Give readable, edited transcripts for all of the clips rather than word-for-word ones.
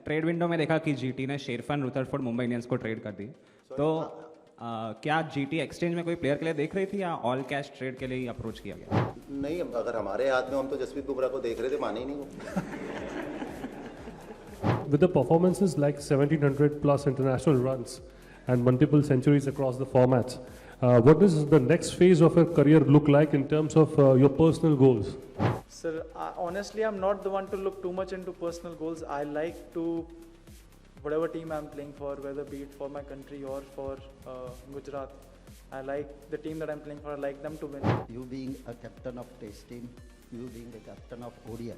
Trade window में देखा कि जीटी ने शेरफन रुदरफोर्ड मुंबई इंडियंस को ट्रेड कर दी, तो क्या जीटी एक्सचेंज में कोई प्लेयर के लिए देख रही थी या ऑल कैश ट्रेड के लिए ही अप्रोच किया गया? नहीं, अगर हमारे हाथ में, हम तो जसप्रीत बुमराह को देख रहे थे, माने ही नहीं वो। With the performances like 1700 plus international runs and multiple centuries across the formats, what does the next phase of your career look like in terms of your personal goals? Sir, honestly, I'm not the one to look too much into personal goals. I like to, whatever team I'm playing for, whether be it for my country or for Gujarat, I like the team that I'm playing for, I like them to win. You being a captain of Test team, you being a captain of ODI,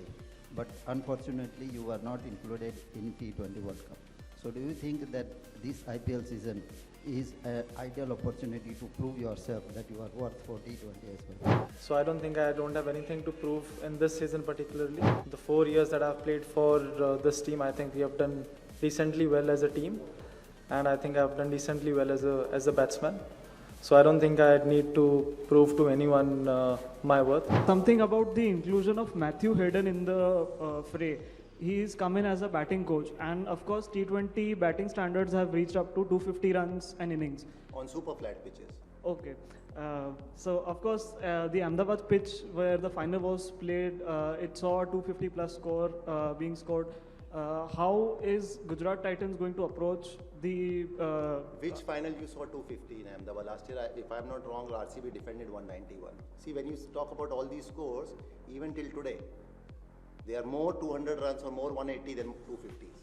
but unfortunately you were not included in T20 World Cup. So do you think that this IPL season is an ideal opportunity to prove yourself that you are worth for T20 as well? So I don't think I don't have anything to prove in this season particularly. The 4 years that I've played for this team, I think we have done decently well as a team, and I think I've done decently well as a batsman. So I don't think I need to prove to anyone my worth. Something about the inclusion of Matthew Hayden in the fray. He is come in as a batting coach, and of course T20 batting standards have reached up to 250 runs an innings. On super flat pitches. Okay. So of course the Ahmedabad pitch where the final was played, it saw a 250 plus score being scored. How is Gujarat Titans going to approach the... Which final you saw 250 in Ahmedabad? Last year, if I'm not wrong, RCB defended 191. See, when you talk about all these scores, even till today, they are more 200 runs or more 180 than 250s.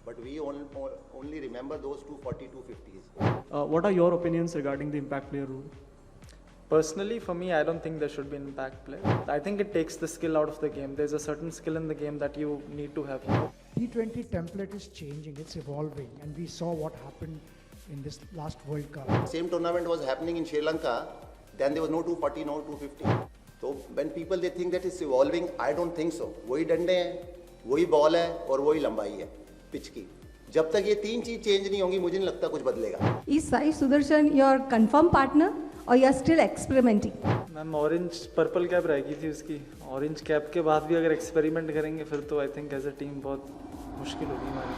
But we only remember those 240, 250s. What are your opinions regarding the impact player rule? Personally, for me, I don't think there should be an impact play. I think it takes the skill out of the game. There's a certain skill in the game that you need to have. T20 template is changing, it's evolving, and we saw what happened in this last World Cup. Same tournament was happening in Sri Lanka, then there was no 240, no 250. So when people they think that it's evolving, I don't think so. वही डंडे हैं, वही ball है और वही लंबाई है pitch की. जब तक ये तीन चीज चेंज नहीं होंगी, मुझे नहीं लगता कुछ बदलेगा. Is Sai Sudarshan your confirmed partner or you are still experimenting? Ma'am orange purple cap रहेगी थी उसकी. ऑरेंज कैप के बाद भी अगर एक्सपेरिमेंट करेंगे फिर तो I think as a team बहुत मुश्किल होगी हमारी.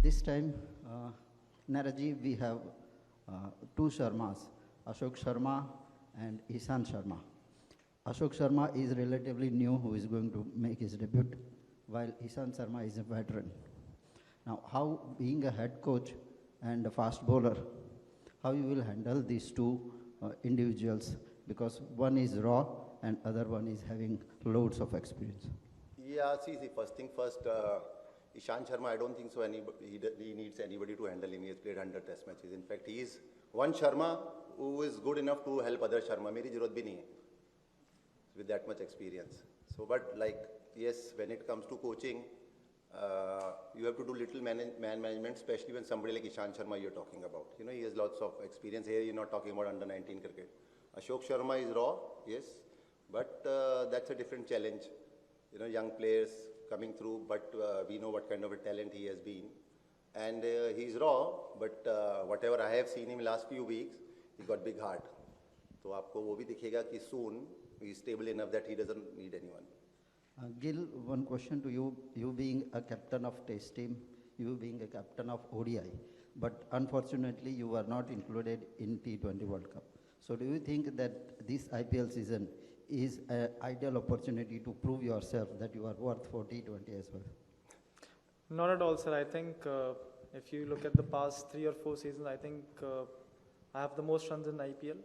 This time, Naraji, we have two Sharmas, Ashok Sharma and Ishan Sharma. Ashok Sharma is relatively new, who is going to make his debut, while Ishan Sharma is a veteran. Now, how, being a head coach and a fast bowler, how you will handle these two individuals, because one is raw and other one is having loads of experience? Yeah, see, first thing first, Ishan Sharma, I don't think so he needs anybody to handle him. He has played 100 test matches. In fact, he is one Sharma who is good enough to help other Sharma. Meri zarurat bhi nahi hai with that much experience. So, but like, yes, when it comes to coaching, you have to do little man management, especially when somebody like Ishan Sharma you're talking about. You know, he has lots of experience here. You're not talking about under 19 cricket. Ashok Sharma is raw, yes, but that's a different challenge. You know, young players coming through, but we know what kind of a talent he has been. And he's raw, but whatever I have seen him last few weeks, he got big heart. So आपको वो भी दिखेगा कि soon he is stable enough that he doesn't need anyone. Gill, one question to you. You being a captain of Test team, you being a captain of ODI, but unfortunately you were not included in T20 World Cup. So do you think that this IPL season is an ideal opportunity to prove yourself that you are worth for T20 as well? Not at all, sir. I think if you look at the past 3 or 4 seasons, I think I have the most runs in IPL.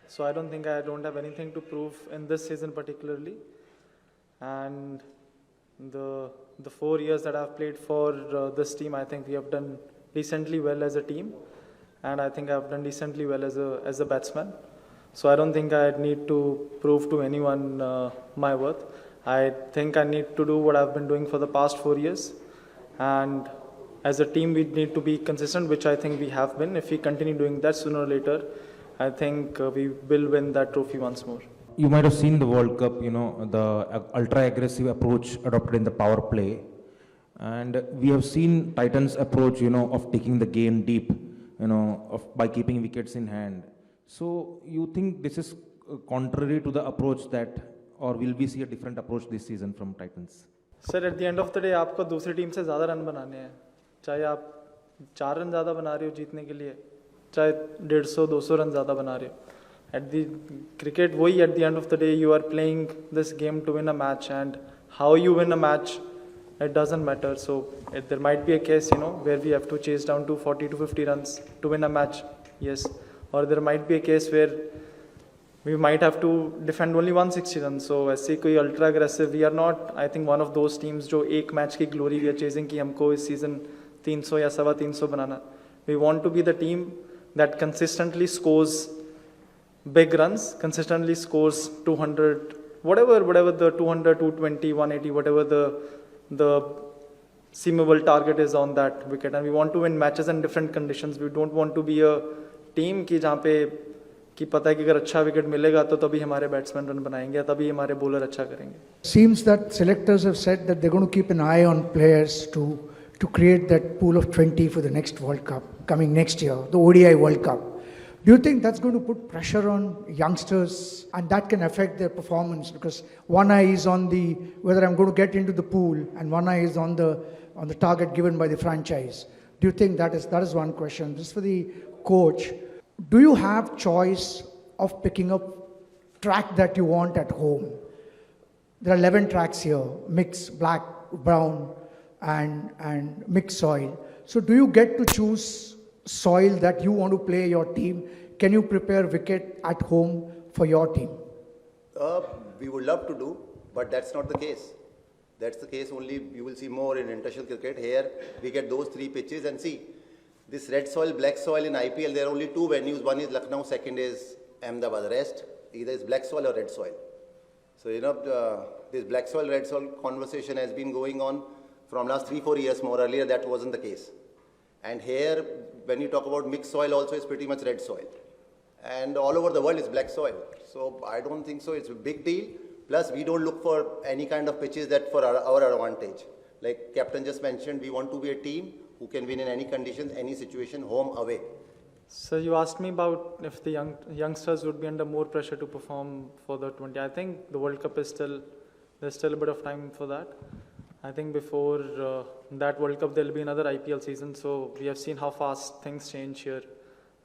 So I don't think I don't have anything to prove in this season particularly. And the 4 years that I've played for this team, I think we have done decently well as a team, and I think I've done decently well as a batsman. So I don't think I need to prove to anyone my worth. I think I need to do what I've been doing for the past 4 years, and as a team we need to be consistent, which I think we have been. If we continue doing that, sooner or later, I think we will win that trophy once more. You might have seen the World Cup, you know, the ultra-aggressive approach adopted in the power play. And we have seen Titans' approach, you know, of taking the game deep, you know, by keeping wickets in hand. So you think this is contrary to the approach that, or will we see a different approach this season from Titans? Sir eight the end of the day आपको दूसरी team से ज़्यादा run बनाने हैं, चाहे आप 4 run ज़्यादा बना रहे हो जीतने के लिए, चाहे 150-200 रन ज़्यादा बना रहे हो. एट द क्रिकेट वही at the end of the day you are playing this game to win a match, and how you win a match it doesn't matter. So there might be a case, where we have to chase down to 40 to 50 runs to win a match, yes, or there might be a case where we might have to defend only 160 runs. So ऐसे कोई ultra aggressive, we are not, I think, one of those teams जो एक match की glory we are chasing कि हमको इस season 300 या 350 बनाना. We want to be the team that consistently scores big runs, consistently scores 200, whatever the 200, 220, 180, whatever the seemable target is on that wicket, and we want to win matches in different conditions. We don't want to be a team की जहाँ पे कि पता है कि अगर अच्छा wicket मिलेगा तो तभी हमारे बैट्समैन रन बनाएंगे, तभी हमारे बॉलर अच्छा करेंगे. Seems that selectors have said that they're going to keep an eye on players to create that pool of 20 for the next World Cup coming next year, the ODI World Cup. Do you think that's going to put pressure on youngsters and that can affect their performance? Because one eye is on whether I'm going to get into the pool, and one eye is on the target given by the franchise. Do you think that is one question? Just for the coach, do you have choice of picking up track that you want at home? There are 11 tracks here, mix, black, brown, and mixed soil. So do you get to choose soil that you want to play your team? Can you prepare wicket at home for your team? We would love to do, but that's not the case. That's the case only you will see more in international cricket. Here we get those 3 pitches, and see this red soil, black soil in IPL. There are only 2 venues. One is Lucknow, second is Ahmedabad. Rest either is black soil or red soil. So this black soil, red soil conversation has been going on from last 3-4 years more. Earlier that wasn't the case. And here, when you talk about mixed soil, also is pretty much red soil. And all over the world is black soil. So I don't think so. It's a big deal. Plus, we don't look for any kind of pitches that for our advantage. Like Captain just mentioned, we want to be a team who can win in any conditions, any situation, home, away. So you asked me about if the youngsters would be under more pressure to perform for the 20. I think the World Cup there's still a bit of time for that. I think before that World Cup, there'll be another IPL season. So we have seen how fast things change here,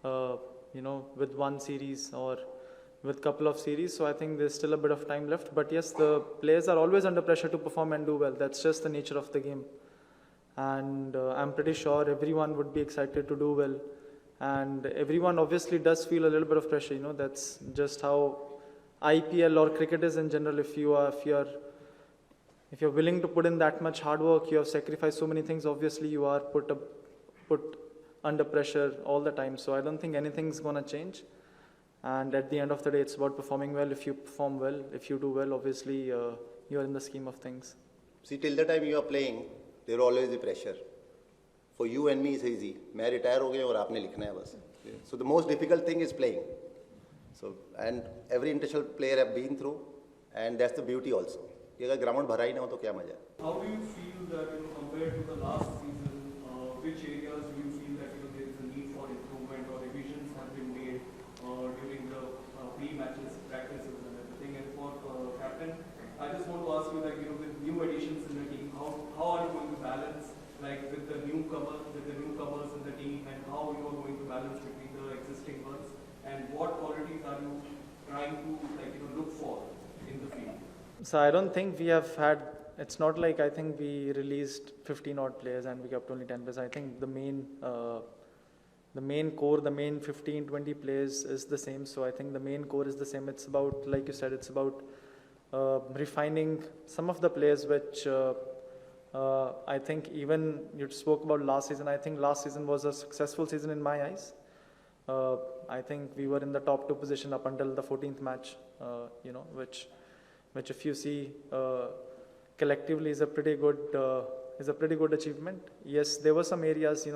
with one series or with couple of series. So I think there's still a bit of time left. But yes, the players are always under pressure to perform and do well. That's just the nature of the game. And I'm pretty sure everyone would be excited to do well. And everyone obviously does feel a little bit of pressure. That's just how IPL or cricket is in general. If you're willing to put in that much hard work, you have sacrificed so many things, obviously you are put under pressure all the time. So I don't think anything's going to change. And at the end of the day, it's about performing well. If you perform well, if you do well, obviously you're in the scheme of things. See, till the time you are playing, there will always be pressure. For you and me, it's easy. मैं retire हो गया और आपने लिखना है बस. So the most difficult thing is playing. So, and every international player have been through, and that's the beauty also. कि अगर ग्राउंड भरा ही ना हो तो क्या मजा. How do you feel that compared to the last season, which areas do you feel that there is a need for improvement or revisions have been made during the pre-matches practices and everything? And for captain, I just want to ask you that with new additions in the team, how are you going to balance with the newcomers in the team, and how you are going to balance between the existing ones, and what qualities are you trying to look for in the field? So I don't think we have had, it's not like I think we released 15 odd players and we kept only 10 players. I think the main core, the main 15, 20 players is the same. So I think the main core is the same. It's about, like you said, it's about refining some of the players which I think even you spoke about last season. I think last season was a successful season in my eyes. I think we were in the top 2 position up until the 14th match, which if you see collectively is a pretty good achievement. Yes, there were some areas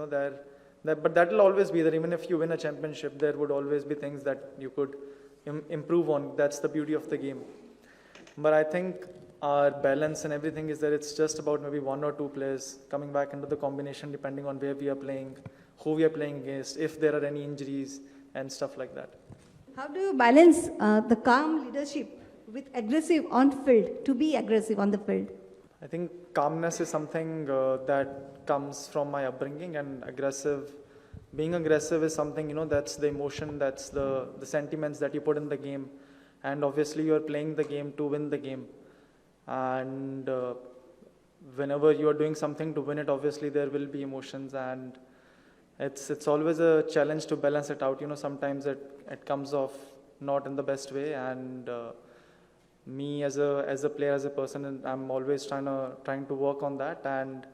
but that will always be there. Even if you win a championship, there would always be things that you could improve on. That's the beauty of the game. But I think our balance and everything is that it's just about maybe 1 or 2 players coming back into the combination depending on where we are playing, who we are playing against, if there are any injuries and stuff like that. How do you balance the calm leadership with aggressive on field, to be aggressive on the field? I think calmness is something that comes from my upbringing, and being aggressive is something, that's the emotion, that's the sentiments that you put in the game. And obviously you're playing the game to win the game. And whenever you are doing something to win it, obviously there will be emotions, and it's always a challenge to balance it out. Sometimes it comes off not in the best way, and me as a player, as a person, and I'm always trying to work on that, and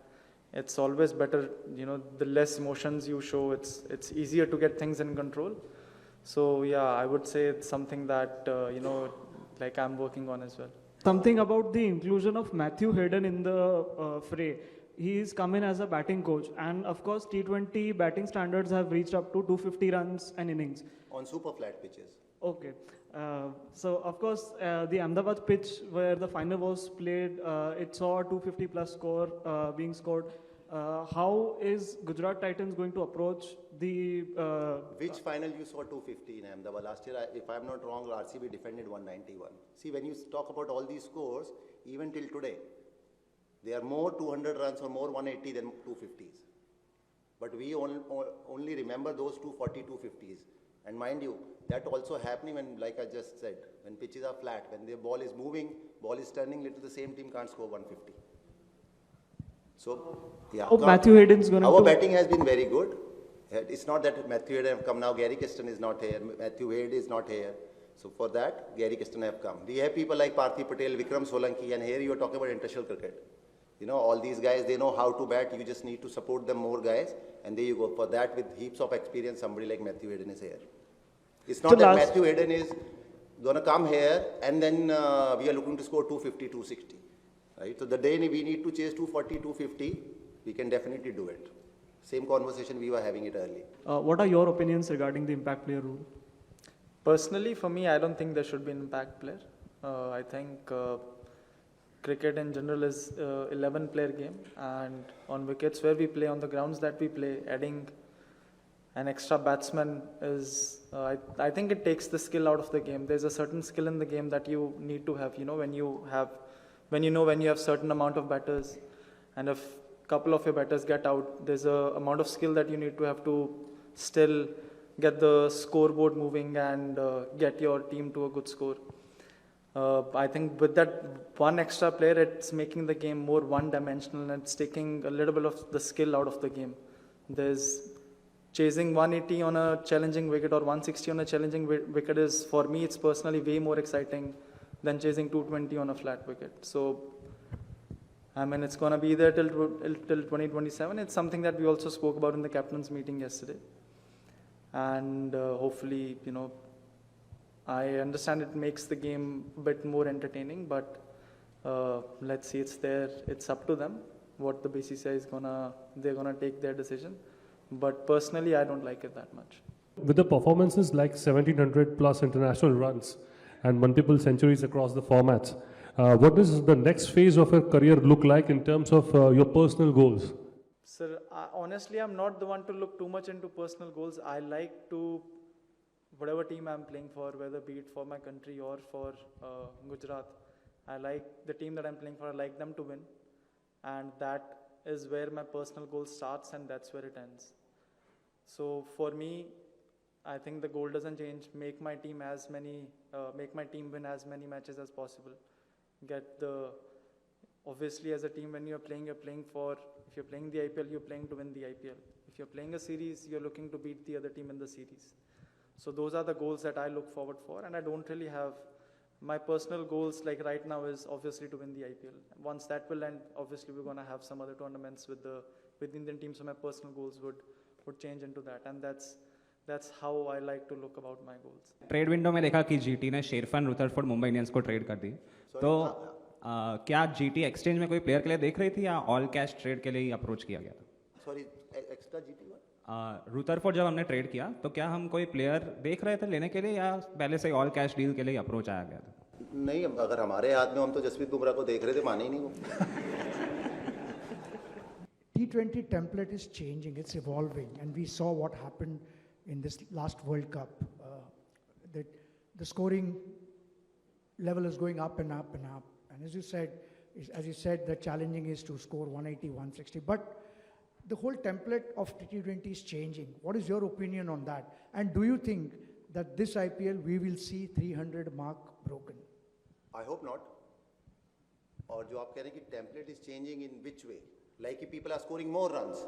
it's always better, the less emotions you show, it's easier to get things in control. So yeah, I would say it's something that like I'm working on as well. Something about the inclusion of Matthew Hayden in the fray. He's come in as a batting coach, and of course T20 batting standards have reached up to 250 runs an innings. On super flat pitches. Okay. So of course the Ahmedabad pitch where the final was played, it saw a 250 plus score being scored. How is Gujarat Titans going to approach the... Which final you saw 250 in Ahmedabad? Last year, if I'm not wrong, RCB defended 191. See, when you talk about all these scores, even till today, they are more 200 runs or more 180 than 250s. But we only remember those 240, 250s. And mind you, that also happening when, like I just said, when pitches are flat, when the ball is moving, ball is turning, little the same team can't score 150. So, yeah. Oh, Matthew Hayden's going to... Our batting has been very good. It's not that Matthew Hayden have come now. Gary Keston is not here. Matthew Hayden is not here. So for that, Gary Keston have come. We have people like Parthiv Patel, Vikram Solanki, and here you are talking about international cricket. All these guys, they know how to bat. You just need to support them more, guys. And there you go. For that, with heaps of experience, somebody like Matthew Hayden is here. It's not that Matthew Hayden is going to come here and then we are looking to score 250, 260. Right? So the day we need to chase 240, 250, we can definitely do it. Same conversation we were having it early. What are your opinions regarding the impact player rule? Personally, for me, I don't think there should be an impact player. I think cricket in general is 11-player game, and on wickets where we play, on the grounds that we play, adding an extra batsman is, I think it takes the skill out of the game. There's a certain skill in the game that you need to have, when you have certain amount of batters, and if a couple of your batters get out, there's a amount of skill that you need to have to still get the scoreboard moving and get your team to a good score. I think with that one extra player, it's making the game more one-dimensional, and it's taking a little bit of the skill out of the game. There's chasing 180 on a challenging wicket or 160 on a challenging wicket is, for me, it's personally way more exciting than chasing 220 on a flat wicket. So, I mean, it's going to be there till 2027. It's something that we also spoke about in the captain's meeting yesterday. And hopefully, I understand it makes the game a bit more entertaining, but let's see, it's there. It's up to them what the BCCI is they're gonna take their decision. But personally, I don't like it that much. With the performances like 1700 plus international runs and multiple centuries across the formats, what does the next phase of your career look like in terms of your personal goals? Sir, honestly, I'm not the one to look too much into personal goals. I like to, whatever team I'm playing for, whether be it for my country or for Gujarat, I like the team that I'm playing for, I like them to win. And that is where my personal goal starts, and that's where it ends. So for me, I think the goal doesn't change. Make my team win as many matches as possible. Obviously as a team, when you're playing for, if you're playing the IPL, you're playing to win the IPL. If you're playing a series, you're looking to beat the other team in the series. So those are the goals that I look forward for, and I don't really have, my personal goals like right now is obviously to win the IPL. Once that will end, obviously we're going to have some other tournaments with Indian teams, so my personal goals would change into that, and that's how I like to look about my goals. Trade window में देखा कि GT ने शेरफन Rutherford Mumbai Indians को trade कर दी, तो क्या GT exchange में कोई प्लेयर के लिए देख रही थी या ऑल कैश ट्रेड के लिए ही अप्रोच किया गया था? सॉरी, एक्स्ट्रा जीटी रुदरफोर्ड जब हमने ट्रेड किया तो क्या हम कोई प्लेयर देख रहे थे लेने के लिए या पहले से ऑल कैश डील के लिए अप्रोच आया गया था? नहीं, अगर हमारे हाथ में, हम तो जसप्रीत बुमराह को देख रहे थे, माने ही नहीं वो. T20 template is changing, it's evolving, and we saw what happened in this last World Cup. That the scoring level is going up and up and up. And as you said, as you said, the challenging is to score 180, 160. But the whole template of T20 is changing. What is your opinion on that? And do you think that this IPL we will see 300 mark broken? I hope not. और जो आप कह रहे हैं कि template is changing in which way? Like if people are scoring more runs.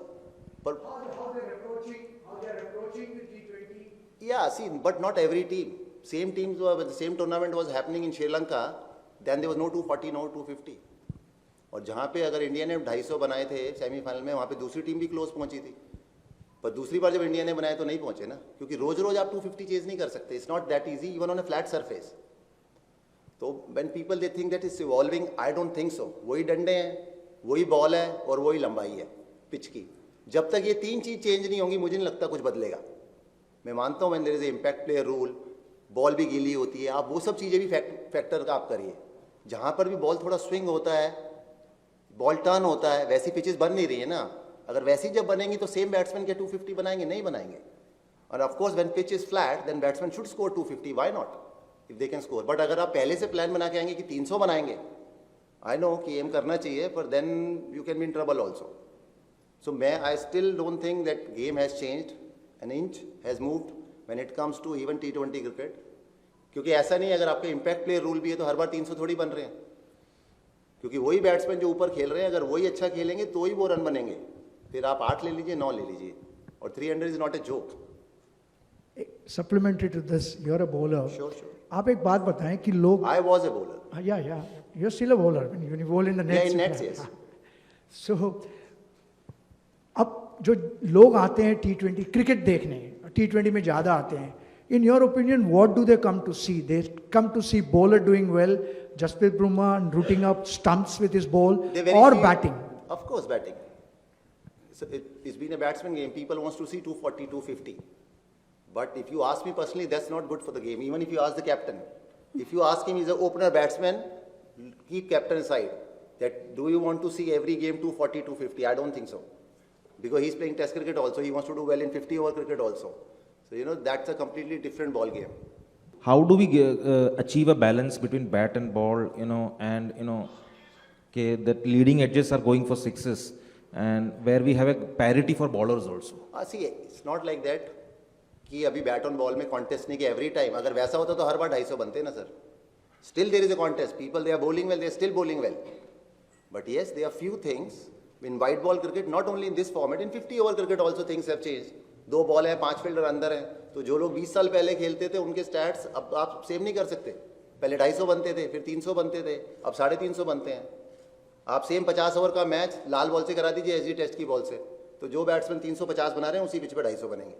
But How they're approaching the T20? yeah, see, but not every team. Same teams were, when the same tournament was happening in Sri Lanka, then there was no 240, no 250. और जहाँ पे अगर India ने 250 बनाए थे semifinal में, वहाँ पे दूसरी टीम भी क्लोज पहुंची थी. पर दूसरी बार जब इंडिया ने बनाए तो नहीं पहुंचे ना, क्योंकि रोज रोज आप 250 चेज नहीं कर सकते. It's not that easy even on a flat surface. तो when people they think that is evolving, I don't think so. वही डंडे हैं, वही बॉल है और वही लंबाई है पिच की. जब तक ये तीन चीज चेंज नहीं होंगी, मुझे नहीं लगता कुछ बदलेगा. मैं मानता हूँ when there is impact player rule, ball भी गीली होती है, आप वो सब चीज़ें भी फैक्टर का आप करिए. जहाँ पर भी बॉल थोड़ा स्विंग होता है, बॉल टर्न होता है, वैसी पिचेस बन नहीं रही है ना. अगर वैसी जब बनेंगी तो सेम बैट्समैन के 250 बनाएंगे? नहीं बनाएंगे. और of course when pitch is flat then batsman should score 250. Why not if they can score. But अगर आप पहले से प्लान बना के आएंगे कि 300 बनाएंगे, आई नो कि एम करना चाहिए, पर then you can be in trouble also. So I still don't think that game has changed, an inch has moved when it comes to even T20 cricket. क्योंकि ऐसा नहीं है अगर आपके इम्पैक्ट प्लेयर रूल भी है तो हर बार 300 थोड़ी बन रहे हैं. क्योंकि वही बैट्समैन जो ऊपर खेल रहे हैं, अगर वही अच्छा खेलेंगे तो ही वो रन बनेंगे. फिर आप 8 ले लीजिए, 9 ले लीजिए, और 300 is not a joke. Supplementary to this, you are a bowler. Sure. आप एक बात बताएं कि लोग, आई वॉज ए बॉलर. या you are still a bowler when you bowl in the nets. Yes. So अब जो लोग आते हैं T20 क्रिकेट देखने, T20 में ज़्यादा आते हैं, in your opinion, what do they come to see? They come to see bowler doing well, Jasprit Bumrah rooting up stumps with his ball, or batting? Of course, batting. So it's been a batsman game. People wants to see 240, 250. But if you ask me personally, that's not good for the game. Even if you ask the captain, if you ask him, he's an opener batsman, keep captain aside. That do you want to see every game 240, 250? I don't think so. Because he's playing test cricket also. He wants to do well in 50-over cricket also. So, you know, that's a completely different ball game. How do we achieve a balance between bat and ball, and, okay, that leading edges are going for sixes, and where we have a parity for bowlers also? See, it's not like that कि अभी bat on ball में contest नहीं कि every time. अगर वैसा होता तो हर बार 250 बनते ना sir. Still there is a contest. People, they are bowling well, they are still bowling well. But yes, there are few things in white ball cricket, not only in this format, in 50-over cricket also things have changed. 2 ball है, 5 fielder अंदर हैं, तो जो लोग 20 साल पहले खेलते थे उनके स्टैट्स अब आप सेम नहीं कर सकते. पहले 250 बनते थे, फिर 300 बनते थे, अब 350 बनते हैं. आप सेम 50 ओवर का मैच लाल बॉल से करा दीजिए एसजी टेस्ट की बॉल से, तो जो बैट्समैन 350 बना रहे हैं उसी पिच पे 250 बनेंगे.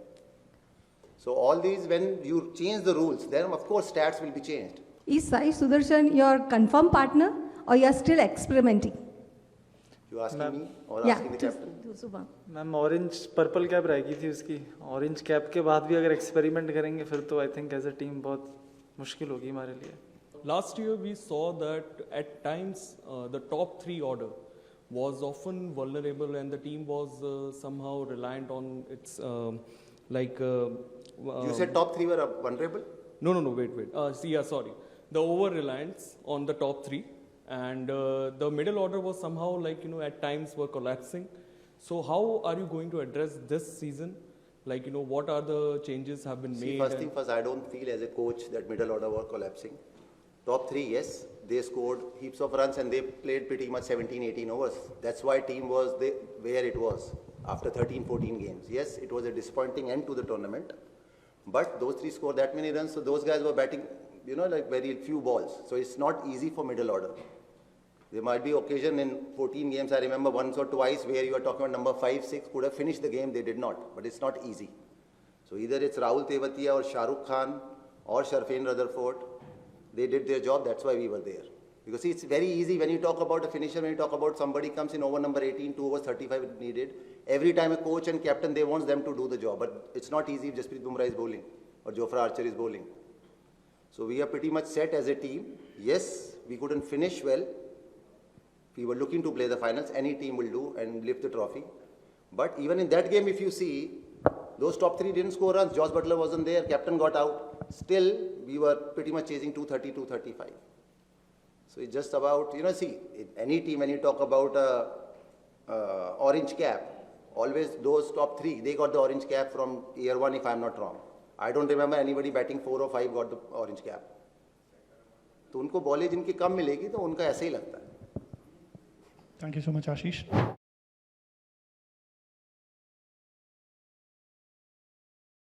So all these, when you change the rules, then of course stats will be changed. Is Sai Sudarshan your confirmed partner or you are still experimenting? You asking me or Yeah, asking the captain? to Subha. Ma'am orange purple cap रहेगी थी उसकी. Orange cap के बाद भी अगर experiment करेंगे फिर तो I think as a team बहुत मुश्किल होगी हमारे लिए. Last year we saw that at times the top 3 order was often vulnerable and the team was somehow reliant on its You said top 3 were vulnerable? No, wait. Sorry. The over-reliance on the top 3 and the middle order was somehow at times were collapsing. So how are you going to address this season? What are the changes have been made? See, first thing first, I don't feel as a coach that middle order were collapsing. Top 3, yes, they scored heaps of runs and they played pretty much 17, 18 overs. That's why team was where it was after 13, 14 games. Yes, it was a disappointing end to the tournament. But those 3 scored that many runs, so those guys were batting, very few balls. So it's not easy for middle order. There might be occasion in 14 games, I remember once or twice, where you are talking about number 5, 6 could have finished the game, they did not. But it's not easy. So either it's Rahul Tewatia or Shah Rukh Khan or Sharfin Rutherford. They did their job, that's why we were there. Because see, it's very easy when you talk about a finisher, when you talk about somebody comes in over number 18, 2 overs 35 needed. Every time a coach and captain, they want them to do the job. But it's not easy if Jasprit Bumrah is bowling or Jofra Archer is bowling. So we are pretty much set as a team. Yes, we couldn't finish well. We were looking to play the finals. Any team will do and lift the trophy. But even in that game, if you see, those top 3 didn't score runs. Josh Butler wasn't there. Captain got out. Still, we were pretty much chasing 230, 235. So it's just about, see, in any team, when you talk about orange cap, always those top 3, they got the orange cap from year 1, if I'm not wrong. I don't remember anybody batting 4 or 5 got the orange cap. तो उनको बॉलें जिनकी कम मिलेगी तो उनका ऐसे ही लगता है. Thank you so much, Ashish.